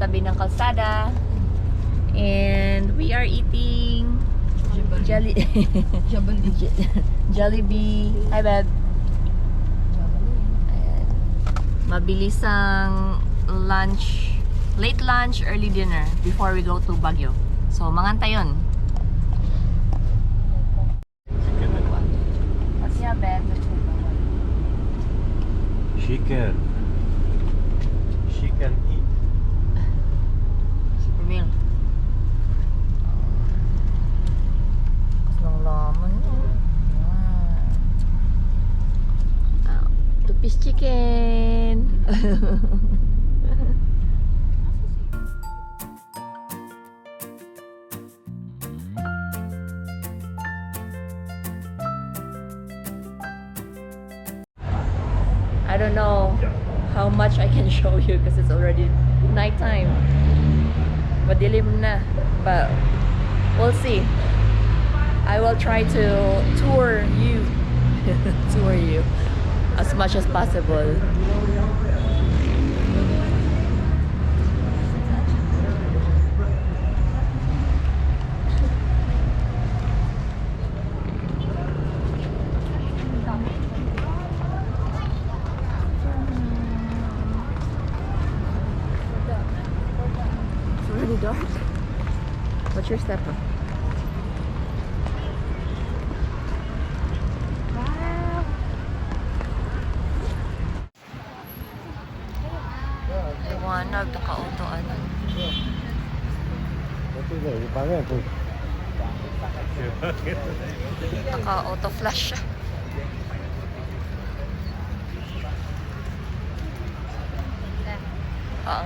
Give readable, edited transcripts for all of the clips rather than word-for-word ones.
tabi ng kalsada. And we are eating Jollibee. Hi, babe. Ayan. Mabilisang lunch, late lunch, early dinner before we go to Baguio. So, mangantay yun. What's your bed? She can eat. Pumil. Ng laman no? Two-piece chicken. I don't know how much I can show you because it's already nighttime. Madilim na, but we'll see. I will try to tour you as much as possible. It's already dark. What's your step up? Liwanag, naka-auto ano. Naka-auto flash. Oo.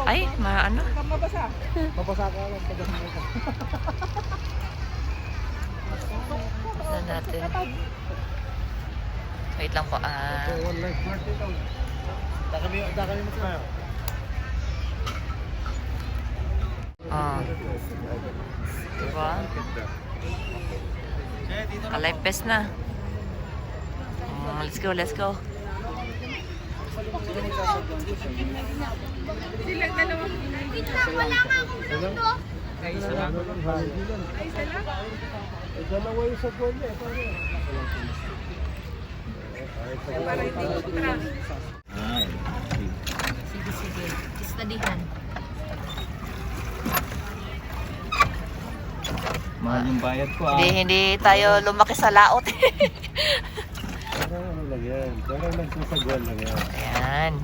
Ay, ano? Mabasa. Mabasa ka lang pag ka. Tignan natin. Wait lang po. One life party daw. Dakami mo tayo. Diba? Alive fest na. Let's go, let's go. Silang dalawang wala nga akong minuto. Ay, isa lang. Ay, isa lang. Dalawa yung sa buwan niya. Para hindi kontra. Sige, sige. Istadihan. Mahal yung bayad ko Hindi tayo lumaki sa laot. Parang ano lang yan. Parang nagsasagwan lang yan. Ayan.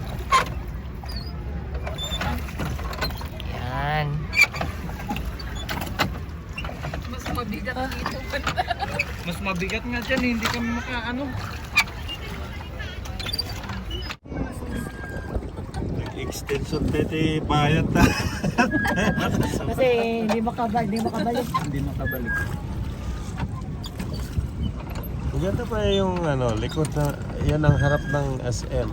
Ayan. Mas mabigat dito. Mas mabigat nga dyan, hindi kami makaano. Extension tete bayad na. Kasi hindi makabalik. Hindi makabalik. Ganda pa yung likod na, yan ang harap ng SM.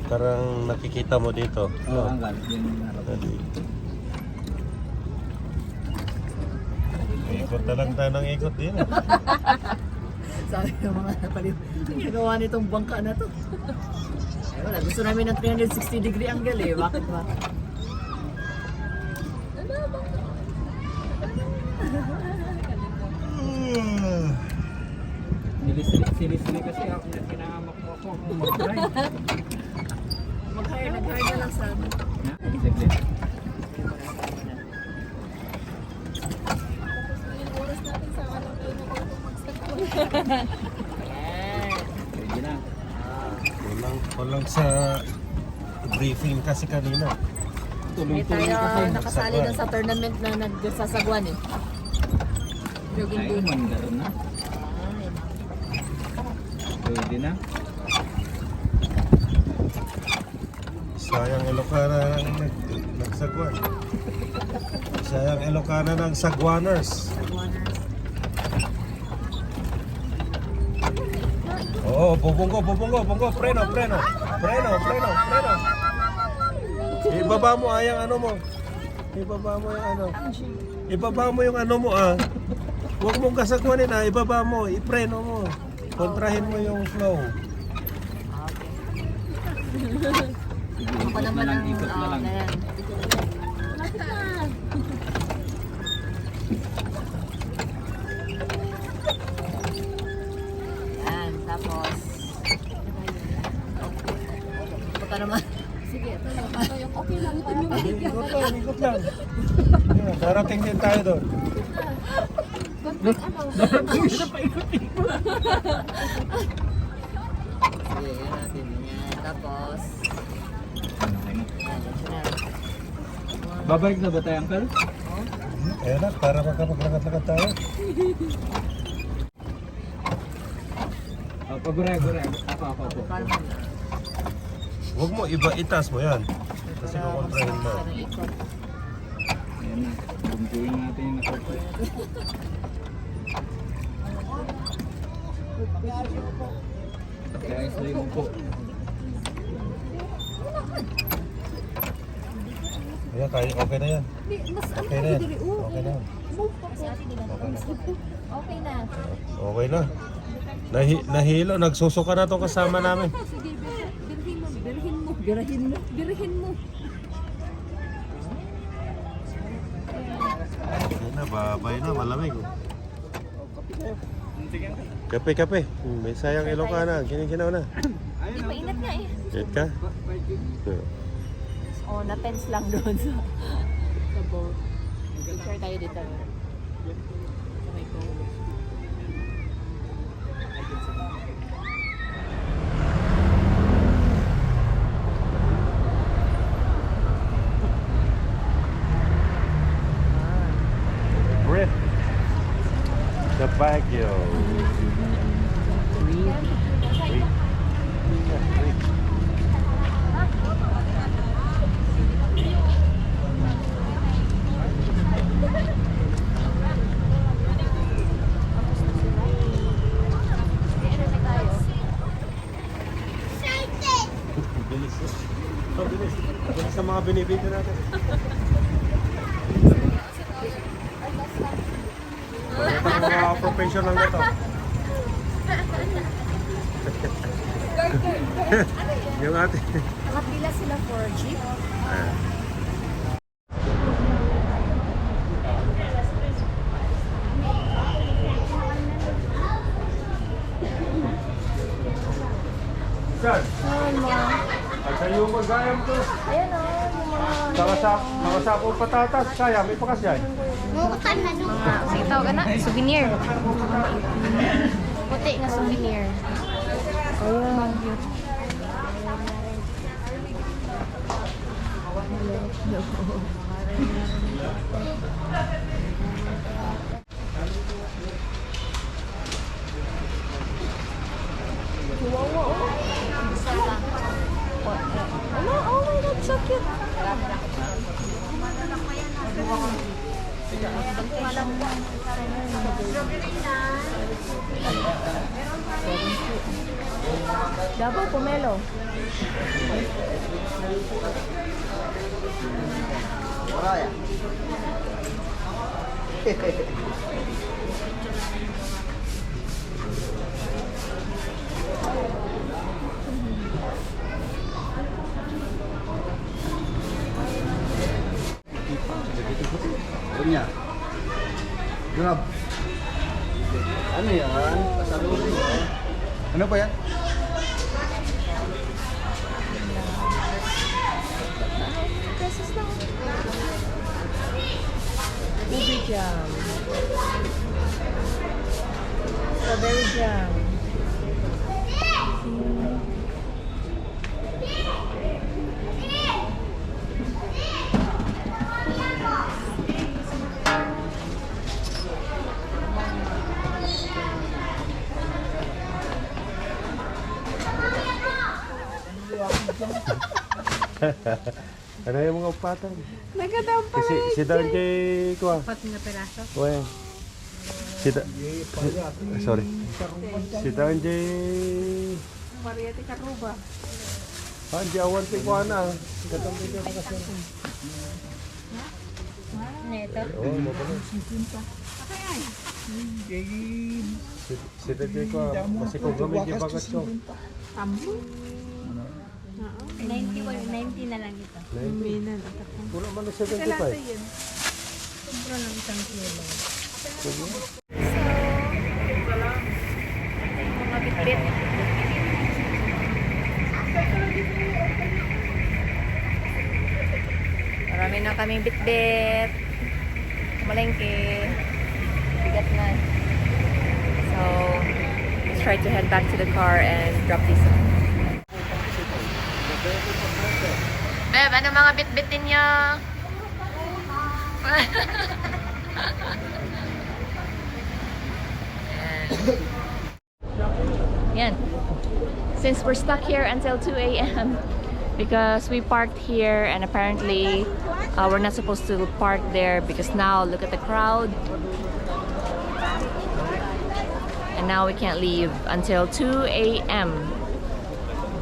Parang nakikita mo dito. Oo, ang galit. Yan yung harap. Ikot na lang tayo ng ikot din. Sabi ng mga napaliw, ginagawa nitong bangka na to. Ay, wala, gusto namin ng 360 degree angle eh. Bakit ba? Sinisili kasi ako. Kinahamak mo ako. Mag-drive. Nag-hire na lang sa ano. Sige. Pwede na. Walang sa briefing kasi kanina. May tayo nakasali na sa tournament na nagsasagwan eh. Jogging Ay, dun. mandar na. Pwede na. Sayang Ilocana nagsagwan. Sayang Ilocana ng Sagwaners. Oo, bubunggo, preno. Ibaba mo yung ano mo. Ibaba mo yung ano mo Huwag mong gasagwanin ha, ibaba mo, ipreno mo. Kontrahin mo yung flow. Ako naman ang ganyan. Yan, tapos punta naman. Sige, ito lang. Ito yung okay lang. Ito yung Ikot lang. Yan, darating din tayo doon. Sige, yan natin. Yan, tapos Babalik na ba tayo, Uncle? Ayan na, para makapaglagat-lagat tayo. Pagure. Ako. kalma na. Huwag mo, itas mo yan. Kasi kukontrahin mo. Parang ikot. Ayan na. Enjoyin natin yung nakaupo. Kaya isla yung upo. Ayan, kaya, okay na yan. Okay na yan. Okay na yan. Okay na. Okay na. Nahilo, nagsusuka na itong kasama namin. Sige, birhin mo. Ayan na, babay na, malamig. Kape. May sayang Ilocana, kiniginaw na. Hindi, mainit nga eh. Get ka? Oh, na-tense lang doon sa boat. Picture tayo dito. Sa may boat. Breath. The Baguio. Bilis. Bilis sa mga binibigyan natin. Ito mga professional na to. Yung ate. Nakapila sila for jeep. Saan? At sa yung magayam to. Ayan o, yung mga... Mga sakong patatas. Kaya, may pakas yan. Sige, tawag ka na. Souvenir. Puti nga souvenir. Ayan. Oh my God, so cute. Davao Pomelo. Punya. Grab. Ano yan? Pasalusin mo. Ano pa yan? Pesos lang. Ubi jam. Strawberry jam. Ano yung mga upatan? Nagadaw pa Si Dan kay Kuha. Apat na peraso. Uy. Sorry. Si Dan kay... Variety karuba. Di awan kay Kuha na. Neto. Oo, mo pa na. Si Tete ko, kasi kung gamit yung bagat ko. Tambo. 90 na lang ito. Minan. Atak ko. Puro man na Kalata 75. yun. Sobra lang isang kilo. Mga bitbit. Marami na kaming bitbit. Malengke. Bigat na. So, let's try to head back to the car and drop these off. Beb, ano mga bitbitin niyo? Yan. Since we're stuck here until 2 a.m. because we parked here and apparently we're not supposed to park there because now look at the crowd. And now we can't leave until 2 a.m.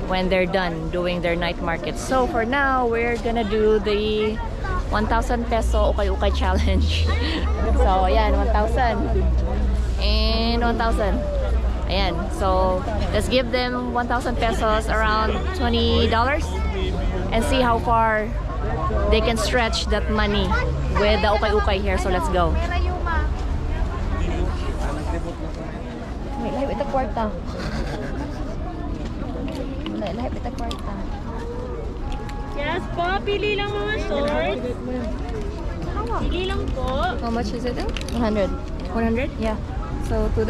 when they're done doing their night market. So for now, we're gonna do the 1,000 peso ukay-ukay challenge. So ayan, 1,000 and 1,000. Ayan, so let's give them 1,000 pesos, around $20, and see how far they can stretch that money with the ukay-ukay here. So let's go. Wait, lahip ito kwarta. Lahip ito kwarta. Yes po, pili lang mga shorts. Pili lang po. How much is it? 100. 100? Yeah. So $2.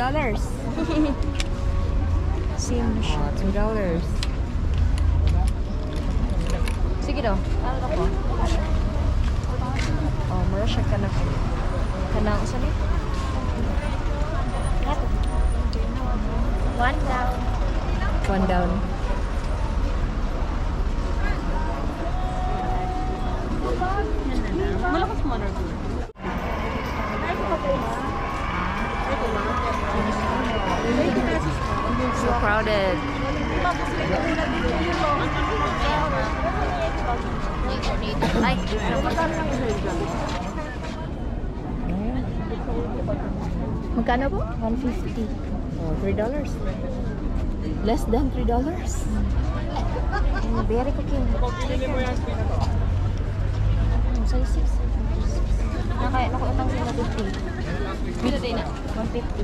Same siya. $2. Sige daw. Ano ko? Oh, mura siya ka na. Kanang isa ni? One down. One down. Malakas mo na. So crowded. Ay, magkano po? 150. Oh, $3. Less than $3. Very cooking. Size 6. Nakuutang sila 50. Bila din na? 150.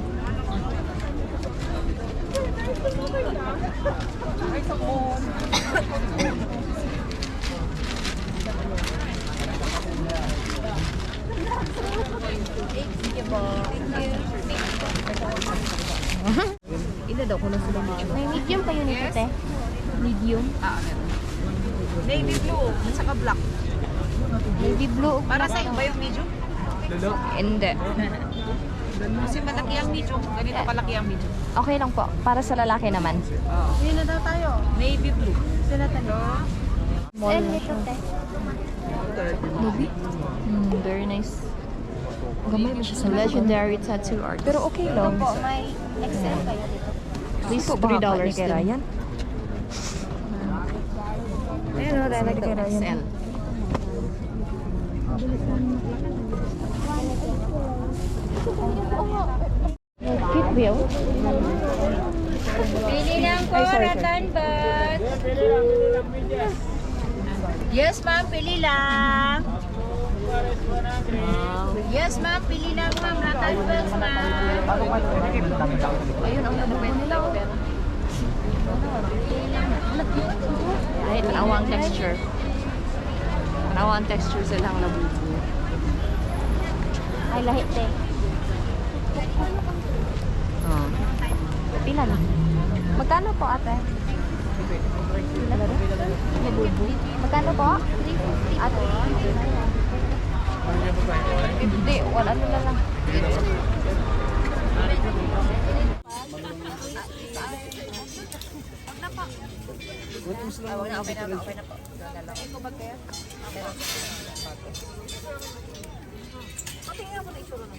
Ila daw ko na sila medyo. May medium pa yun ito, te. Medium. Navy blue. At saka black. Navy blue. Para sa iba yung medium? Hindi. Kasi malaki ang medium. Ganito kalaki ang medium. Okay lang po. Para sa lalaki naman. Yun na daw tayo. Navy blue. Sila tayo. And ito, te. Movie? Very nice. Gamay ba siya sa legendary tattoo artist? Pero okay lang. Po, may XL kayo dito. At least $3 din. Ryan. Ayun, I like the XL. Cute wheel. Pili lang po, ratan bag. Yes, ma'am. Pili lang. Yes, ma'am. Pili lang, ma'am. Ratan bags, ma'am. Ayun, ang ganda nila. Kahit panawang texture. Panawang texture silang labubo. Ay, lahit, te. Oh. Pila na. Magkano po, ate? Magkano po? Ate. Hindi, wala ano na lang. Wag na, okay na po. Okay na po. Ikaw ba kaya? Tingnan mo na itsura ng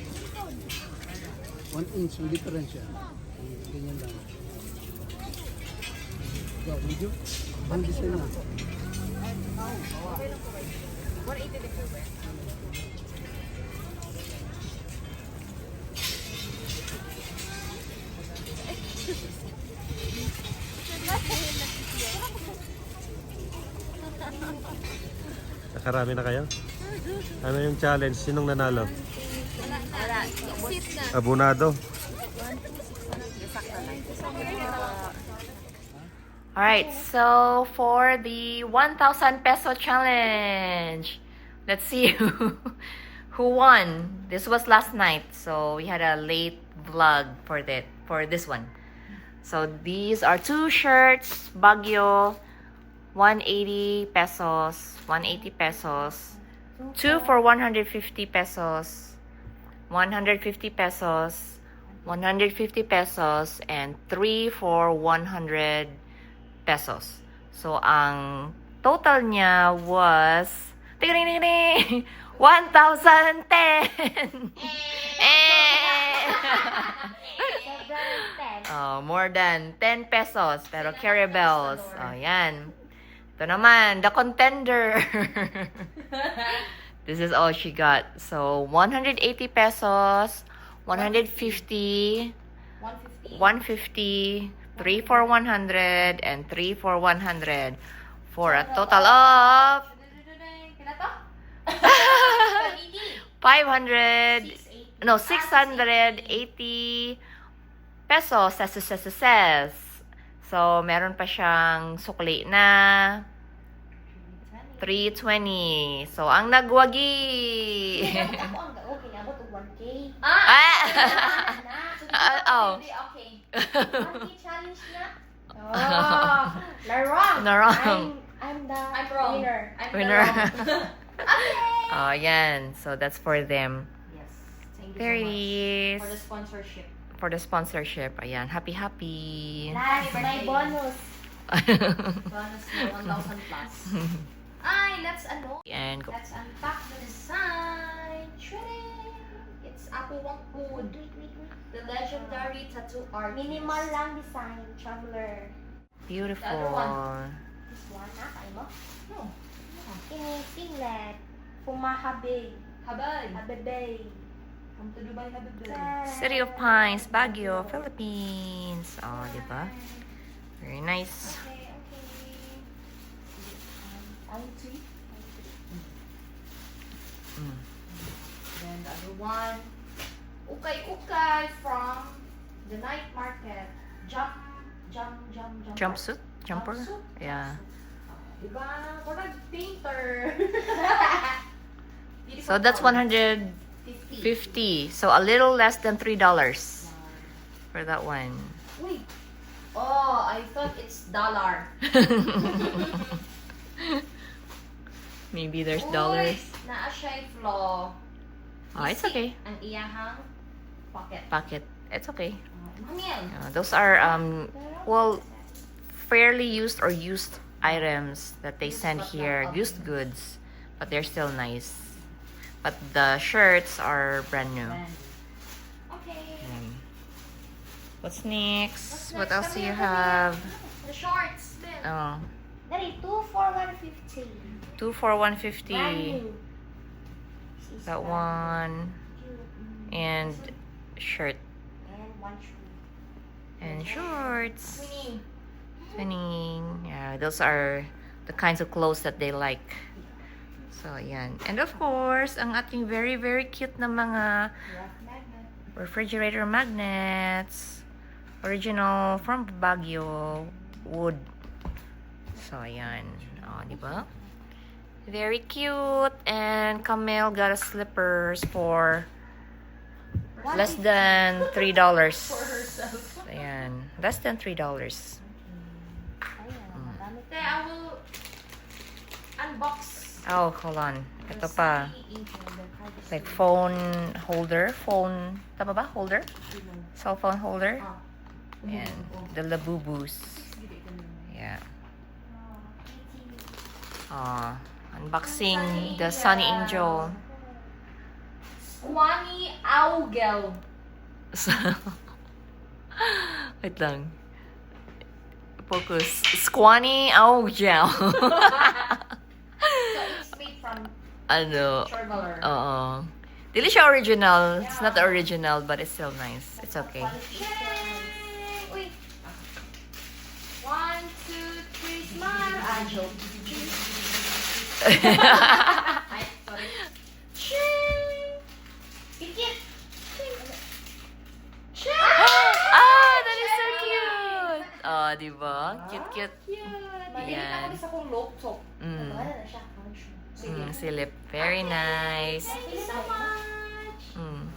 1 inch yung diferensya. Ganyan lang. Wow, medyo. Ang design na. 180 different. Karami na kayo? Ano yung challenge? Sinong nanalo? Abunado. Alright, so for the 1,000 peso challenge, let's see who won. This was last night, so we had a late vlog for this one. So these are 2 shirts, Baguio, 180 pesos, 180 pesos, 2 for 150 pesos, 150 pesos, 150 pesos, and 3 for 100 pesos. So, ang total niya was 1,010! Oh, more than 10 pesos. Pero carry bells. Oh, yan. Ito naman, the contender. This is all she got. So, 180 pesos, 150, 150, 3 for 100, and 3 for 100. For a total of 680 pesos. Ses. So, meron pa siyang sukli na 320. So, ang nagwagi. Oh. Challenge na? Oh, narong. Narong. I'm the wrong. winner. Oh, yan. So, that's for them. Yes. Thank you There so it much is. for the sponsorship. For the sponsorship. Ayan. Happy. Last, my bonus. Bonus na 1,000 plus. Ay, let's And go. let's unpack the design. Shredding. It's Apple Wong Food. The legendary tattoo artist. Minimal lang design, traveler. Beautiful. The other This one, kaya mo? No. Ini singlet. Pumahabig. Habay. Habibay. Come to Dubai, habay. City of Pines, Baguio, Philippines. Oh, diba? Very nice. Okay. Mm. Then the other one, ukay from the night market. Jump. Jumpsuit? Jumper? Jumpsuit? Yeah. Diba? Parang painter. So that's 150. So a little less than $3 for that one. Wait. Oh, I thought it's dollar. Maybe there's dollars. Naa siya'y flaw. Oh, it's okay. Ang iyahang pocket. Pocket. It's okay. Mamil. Those are well, fairly used or used items that they send here. Used goods, but they're still nice. But the shirts are brand new. Okay. What's next? What else do you have? The shorts. Then. Oh, Dari, 2 for 150. 2 for Brand 150. new. That one Cute. and shirt And 1 shoe. and shorts. Winnie. Twinning. Yeah, those are the kinds of clothes that they like. So, yan. And of course, ang ating very, very cute na mga Rough magnet. refrigerator magnets. Original from Baguio wood. So, ayan. Oh, di ba? Very cute. And Camille got a slippers for less than $3. For herself. Ayan. Less than $3. Ayan, madami. Then I will unbox. Oh, hold on. Ito pa. Like phone holder. Phone. Tama ba? Holder? Cell phone holder. And the Labubus. Yeah. Unboxing the Sunny Angel. Squani Augel. Wait lang. Focus. Squani Angel. So it's made from Ano? Traveler. Oo. Dili siya original. It's not the original, but it's still nice. It's okay. Yay! Uy. 1, 2, 3, smile. Ah, joke. Ay, sorry. Pikit! Ah, that is so cute! Oh, di ba? Cute. Maliit ako sa kong laptop. Mm. Wala na siya. Function. Silip. Very nice. Thank you so much! Mm.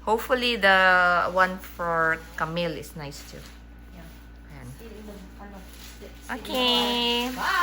Hopefully, the one for Camille is nice too. Yeah. Ayan. Still in the, ano, Okay. Bye!